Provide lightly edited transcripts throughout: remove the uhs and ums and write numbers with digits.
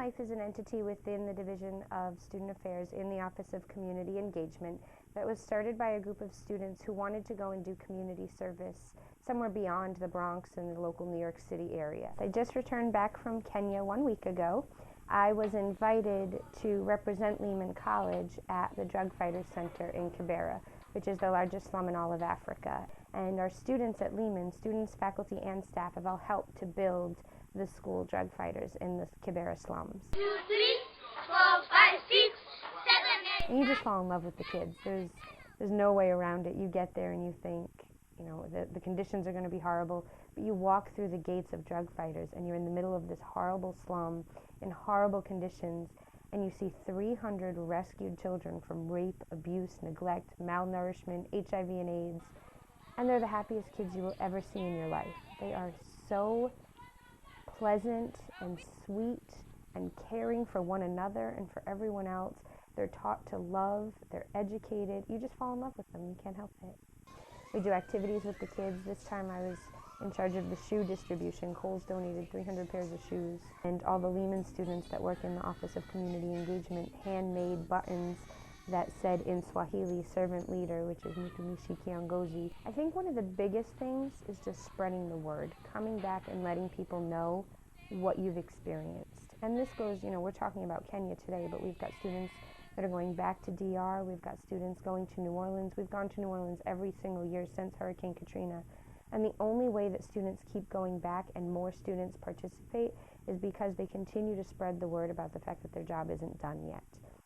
Life is an entity within the Division of Student Affairs in the Office of Community Engagement that was started by a group of students who wanted to go and do community service somewhere beyond the Bronx and the local New York City area. I just returned back from Kenya 1 week ago. I was invited to represent Lehman College at the Drug Fighters Center in Kibera, which is the largest slum in all of Africa. And our students at Lehman, students, faculty, and staff, have all helped to build the school drug fighters in the Kibera slums. 2, 3, 4, 5, 6, 7, 8. And you just fall in love with the kids. There's no way around it. You get there and you think, you know, the conditions are going to be horrible, but you walk through the gates of drug fighters and you're in the middle of this horrible slum in horrible conditions, and you see 300 rescued children from rape, abuse, neglect, malnourishment, HIV and AIDS, and they're the happiest kids you will ever see in your life. They are so pleasant and sweet and caring for one another and for everyone else. They're taught to love, they're educated. You just fall in love with them. You can't help it. We do activities with the kids. This time I was in charge of the shoe distribution. Kohl's donated 300 pairs of shoes. And all the Lehman students that work in the Office of Community Engagement handmade buttons that said in Swahili, servant leader, which is Mtumishi Kiongozi. I think one of the biggest things is just spreading the word, coming back and letting people know what you've experienced. And this goes, you know, we're talking about Kenya today, but we've got students that are going back to DR. We've got students going to New Orleans. We've gone to New Orleans every single year since Hurricane Katrina. And the only way that students keep going back and more students participate is because they continue to spread the word about the fact that their job isn't done yet,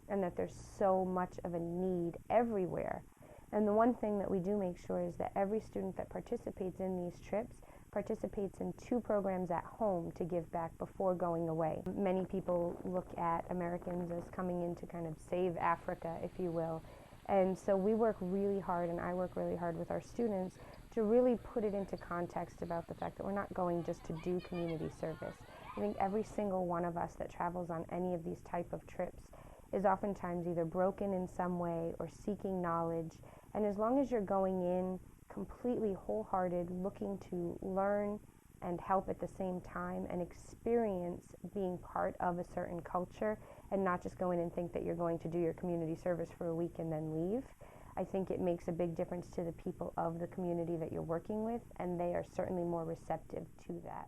and that there's so much of a need everywhere. And the one thing that we do make sure is that every student that participates in these trips participates in 2 programs at home to give back before going away. Many people look at Americans as coming in to kind of save Africa, if you will. And so we work really hard, and I work really hard with our students to really put it into context about the fact that we're not going just to do community service. I think every single one of us that travels on any of these type of trips is oftentimes either broken in some way or seeking knowledge. And as long as you're going in completely wholehearted, looking to learn and help at the same time and experience being part of a certain culture and not just go in and think that you're going to do your community service for a week and then leave, I think it makes a big difference to the people of the community that you're working with, and they are certainly more receptive to that.